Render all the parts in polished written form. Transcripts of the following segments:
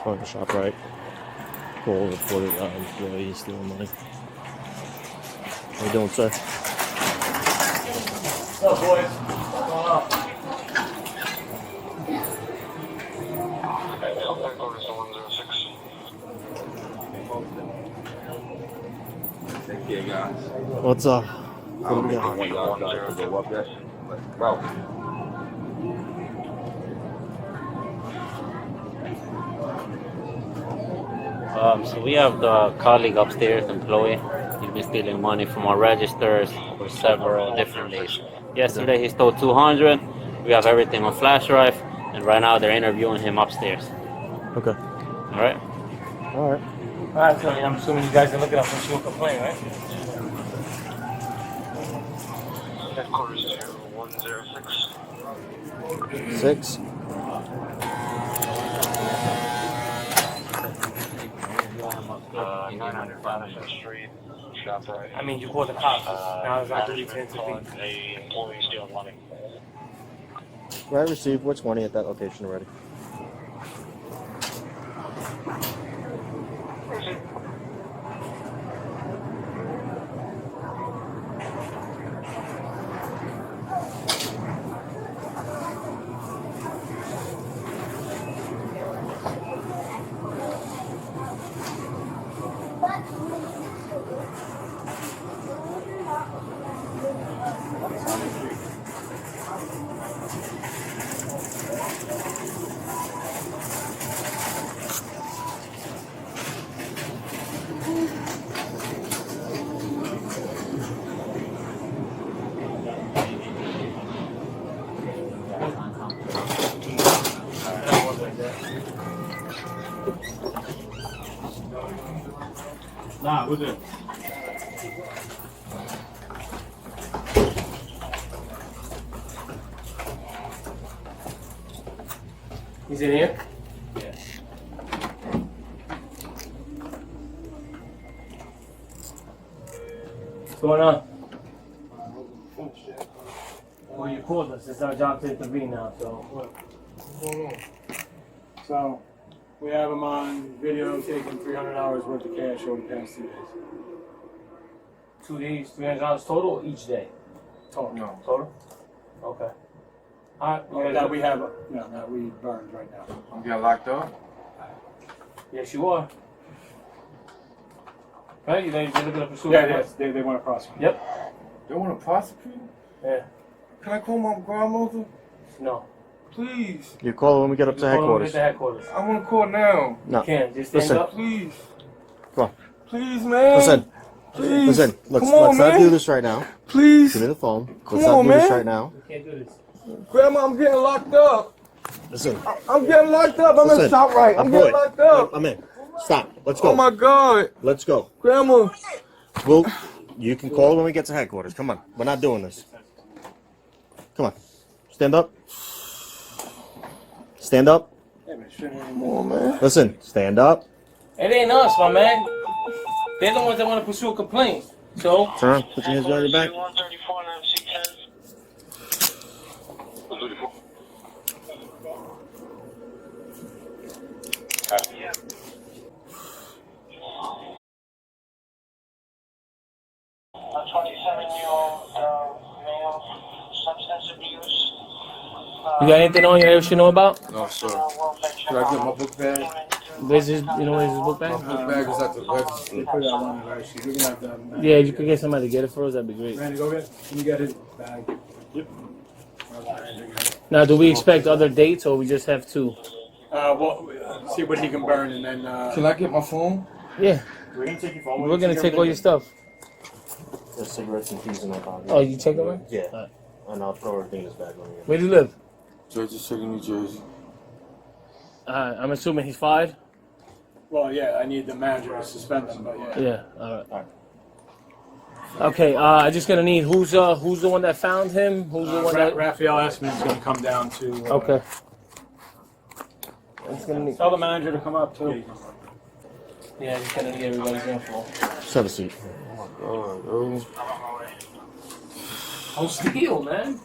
Hoboken ShopRite. Cole reported employee stealing money. How you doing, sir? What's up, boys? What's going on? Take care, guys. What's up? What do we got? So we have the colleague upstairs, employee. He's been stealing money from our registers for several different days. Yesterday he stole 200. We have everything on flash drive, and right now they're interviewing him upstairs. Okay. All right. All right. All right, so I'm assuming you guys are looking up for a complaint, right? Headquarters 106. 6. Madison Street, ShopRite. I mean, you called the cops. Now it's like you tend to On be. a employee stealing money. Right, received. Which money at that location already? Nah, who's it? He's in here? Yeah. What's going on? Well, you called us. It's our job to intervene now, so. What's going on? So, we have him on video taking $300 worth of cash over the past 2 days. 2 days, $300 total or each day? Total. No. Total? Okay. Alright, Yeah, that we have, that we burned right now. I'm getting locked up. yes, you are. Right? They're looking to pursue Yeah, it. yes, they want to prosecute. Yep. They want to prosecute? Yeah. Can I call my grandmother? No. Please. You call when we get up to Just call them headquarters. and get to headquarters. I want to call now. No. You can't. Just stand Listen. up. Please. Come on. Please, man. Listen. Please. Listen. Let's Come on, not man. do this right now. Please. Give me the phone. Come Let's not on, do this man. right now. You can't do this. Grandma, I'm getting locked up. Listen. I'm getting locked up. I'm in Listen. ShopRite. I'm getting locked up. I'm in. Stop. Let's go. Oh, my God. Let's go. Grandma. Well, you can call when we get to headquarters. Come on. We're not doing this. Come on. Stand up. Stand up. Come on, man. Listen. Stand up. It ain't us, my man. They're the ones that want to pursue a complaint. So, Turn around. Put your hands behind your back. 134 and C10. A 27-year-old male, substance abuse. you got anything on you that we should know about? No, sir. Can I get my book bag? Where's his, where's his book bag? Book bag is at the register. They put that on the right sheet. We can have them. Yeah, you could get somebody to get it for us, that'd be great. Randy, go get. Can you get his bag? Yep. Now, do we expect other dates or we just have two? Well, see what he can burn and then. Can I get my phone? Yeah, We're gonna take your phone. we're gonna take all your stuff. There's cigarettes and keys in my pocket. Oh, you check them out? Yeah. Alright. And I'll throw everything in his bag when we get Where do you live? Jersey City, New Jersey. I'm assuming he's fired? Well, yeah, I need the manager to suspend them, but yeah. Yeah, alright. Okay, I just gonna need, who's the one that found him? Who's the one that... Raphael Essman is gonna come down to. Okay. It's gonna need... Tell the manager to come up too. Yeah, just gonna need everybody's info. Just have a seat. Oh, Oh, steal, man.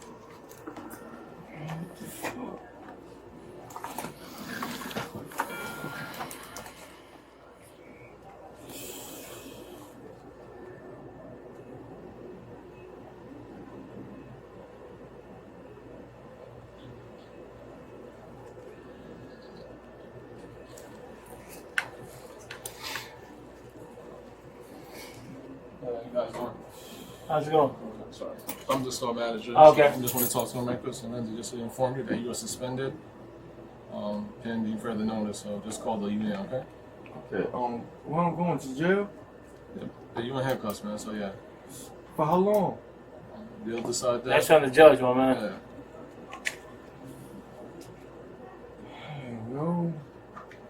How's it going? Sorry. I'm the store manager. Okay. I just want to talk to him right quick. So Lenzie, just to inform you that you are suspended. Pending further notice. So just call the union, okay? Okay. Where I'm going to jail? Yeah, you in handcuffs, man. So yeah. For how long? They'll decide that. That's on the judge, my man. Yeah. No.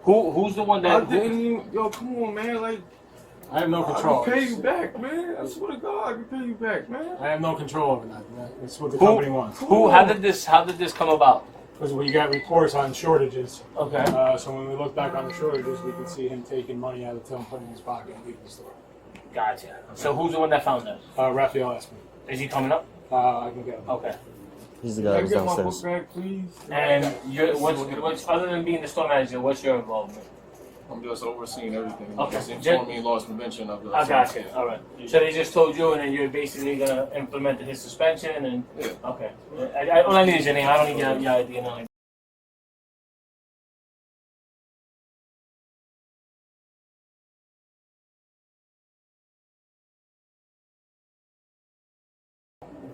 Who's the one I that? didn't even. Yo, come on, man. Like, I have no I control. can pay you back, man. I swear to God, I can pay you back, man. I have no control over that, man. It's what the company wants. Who? How did this come about? Because we got reports on shortages. Okay. So when we look back on the shortages, we can see him taking money out of the till and putting it in his pocket and leaving the store. Gotcha. So who's the one that found that? Raphael asked me. Is he coming up? I can get him. Okay. He's the Can guy I who's get my book downstairs. back, please? And what's other than being the store manager? What's your involvement? I'm just overseeing everything. Okay. Just inform me loss prevention of the. I got you. All right. So they just told you, and then you're basically gonna implement his suspension, and Yeah. okay. All I need is your name. I don't need your ID. No.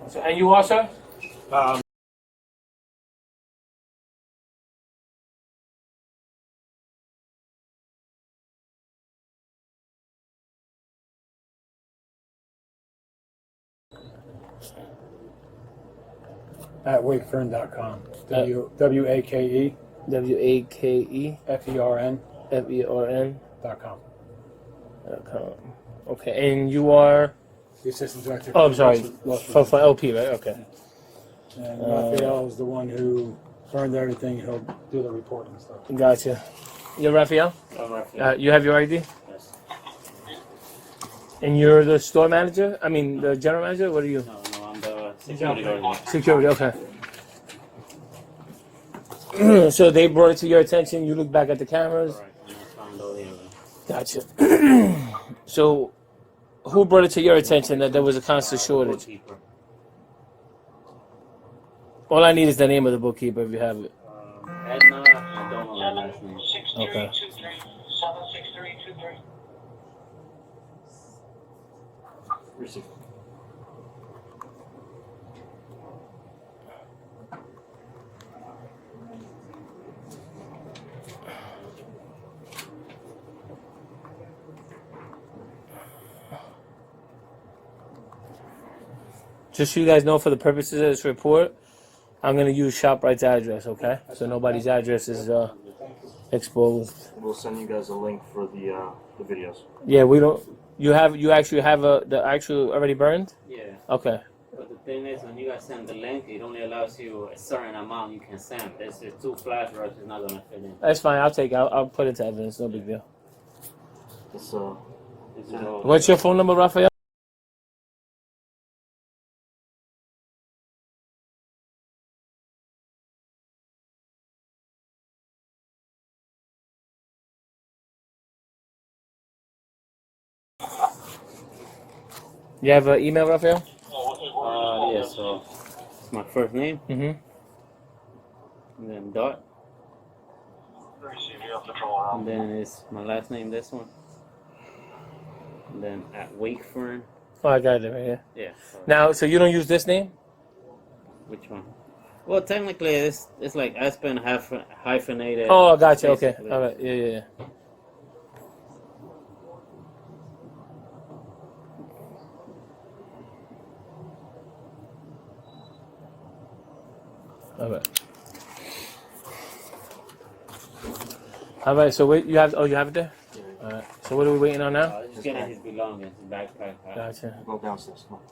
So, and you are, sir? At wakefern.com. WAKE FERN WAKEFERN.com. .com. Okay, and you are. The assistant director. Oh, I'm sorry. For LP, right? Okay. And Raphael is the one who burned everything. He'll do the reporting and stuff. Gotcha. You're Raphael? You have your ID? Yes. And you're the store manager? I mean, the general manager? What are you? No, I'm the security guard. Security, okay. So they brought it to your attention. You look back at the cameras. Right. And I found all the Gotcha. So, who brought it to your attention that there was a constant shortage? bookkeeper. All I need is the name of the bookkeeper if you have it. Edna, I don't know her last name. 6323 76323. Just so you guys know, for the purposes of this report, I'm going to use ShopRite's address, okay? So nobody's address is exposed. We'll send you guys a link for the videos. Yeah, we don't. You actually have the actual already burned? Yeah. Okay. But the thing is, when you guys send the link, it only allows you a certain amount you can send. There's two flash drives, it's not gonna fit in. That's fine. I'll put it to evidence. No big deal. It's It's all- What's your phone number, Raphael? You have an email, Raphael? yeah, so it's my first name, Mm-hmm. and then dot, Receive you off the patrol around. and then it's my last name, this one. And then at Wakefern. Oh, I got it right here. Yeah. Sorry. Now, so you don't use this name? Which one? Well, technically, it's like Aspen hyphenated. Oh, gotcha. Okay. basically. All right. Yeah. All right. All right. So wait, you have it there. All right. So what are we waiting on now? Just getting his belongings, his backpack. Gotcha. Go downstairs. Come on.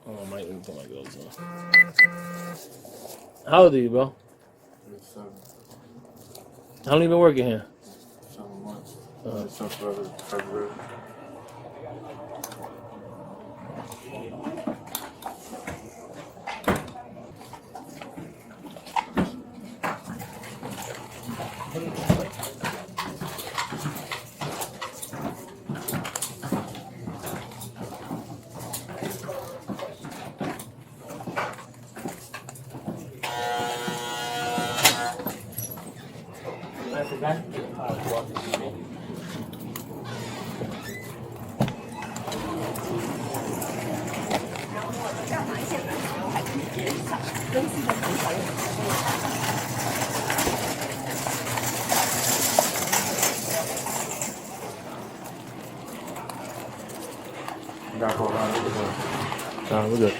Oh, I might even put my gloves on. How old are you, bro? 7 How long you been working here? months. Since February. Gotta go around with the We're good.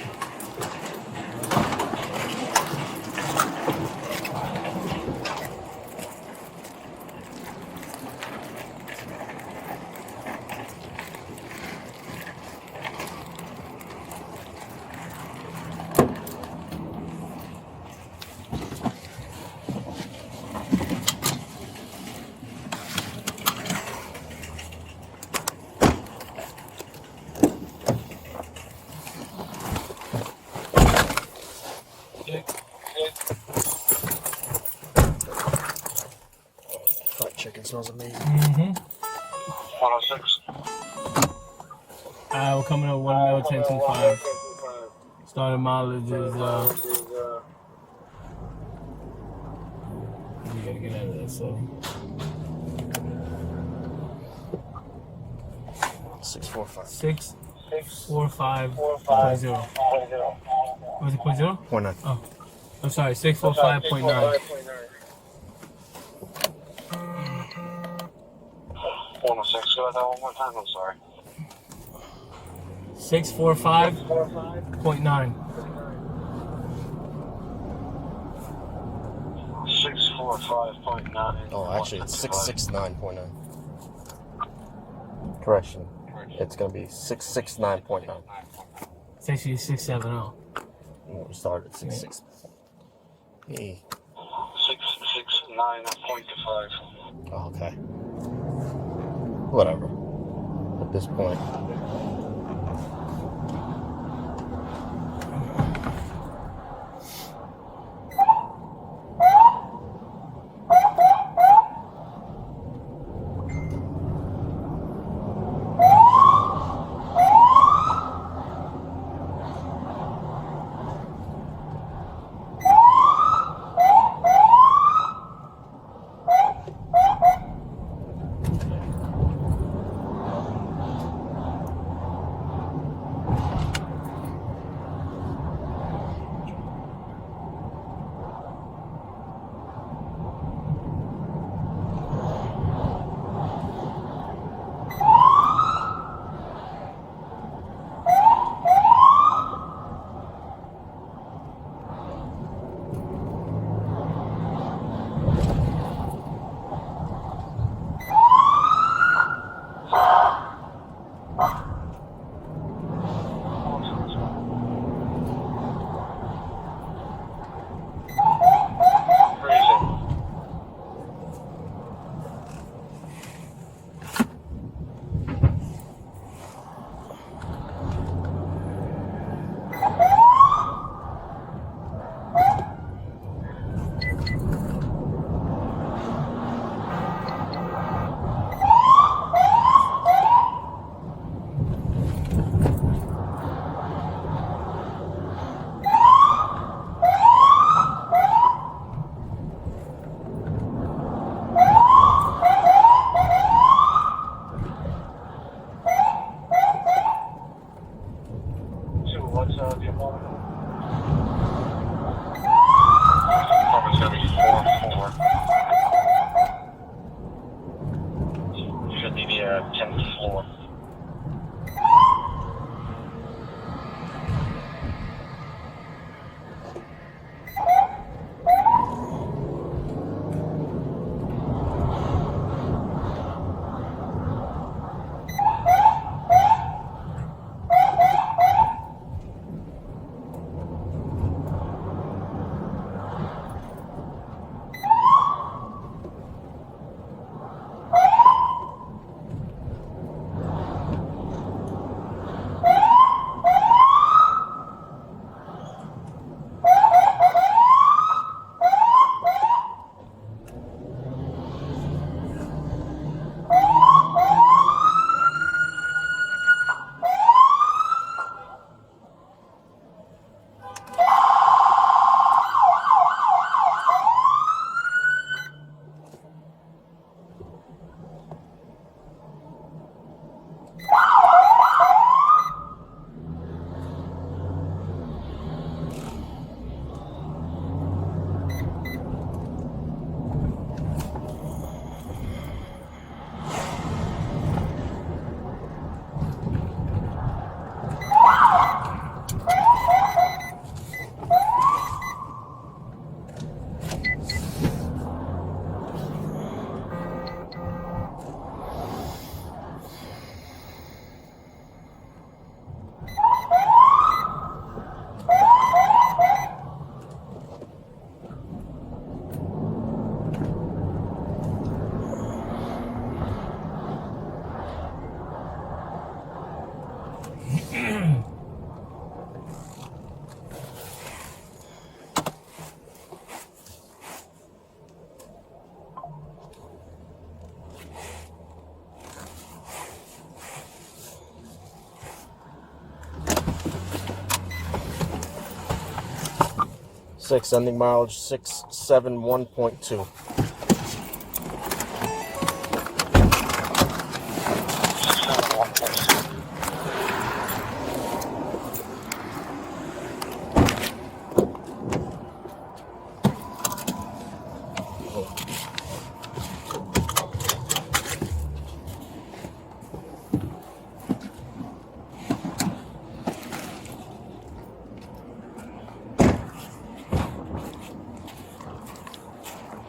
Fried chicken smells amazing. 106. We're coming up 1 mil 1025. Starting mileage is we gotta get out of that, so 645. 645.0. Was it .0? 0.9. Oh, I'm sorry, 645.9. 106. Go that one more time. I'm sorry. 645.9. 645.9. Oh, actually, it's 669.9. Correction. It's gonna be 669.9. It's actually 670. We started at 66. Hey. 669.5. Oh, okay. Whatever. At this point. 6, ending mileage 671.2.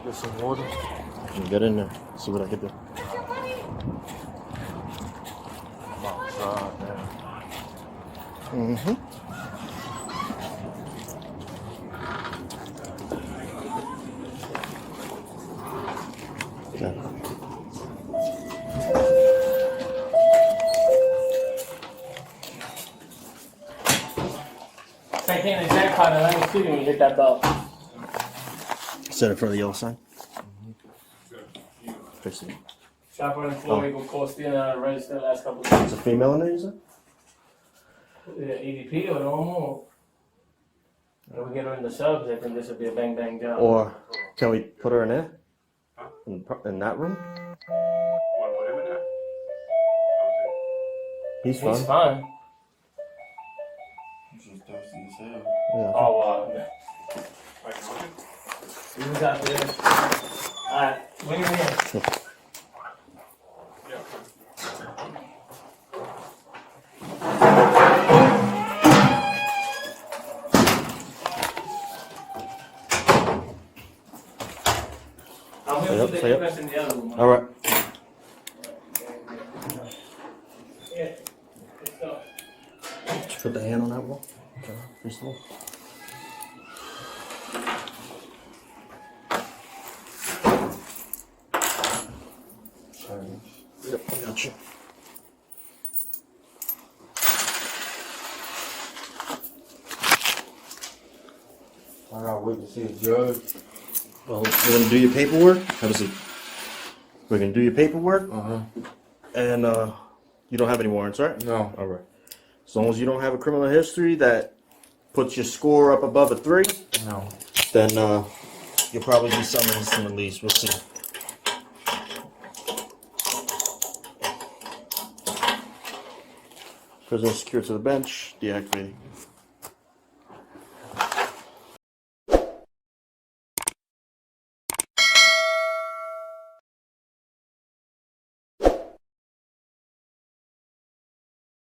Get some water. Get in there. See what I can do. I'm outside, man. Mm-hmm. Okay. Take in the jackpot and let me see when you hit that bell. Set it for the yellow sign. Fix it. ShopRite employee will call stealing out of register last couple of days. Is a female in there, you said? EDP or normal? When we get her in the subs, I think this would be a bang bang job. Or can we put her in there? In that room? He's fine. He's fine. Just thirsty as hell. Yeah. Oh, he was out there. Alright, bring him in. I'm going to put the address in the other room. All right. Yeah, let's go. Just put the hand on that wall. First of all. Yep, gotcha. I gotta wait to see a judge. Well, we're gonna do your paperwork. Have a seat. We're gonna do your paperwork, and you don't have any warrants, right? No. All right. As long as you don't have a criminal history that puts your score up above a 3, No. then you'll probably be summoned and released. We'll see. Prisoner secured to the bench. Deactivating.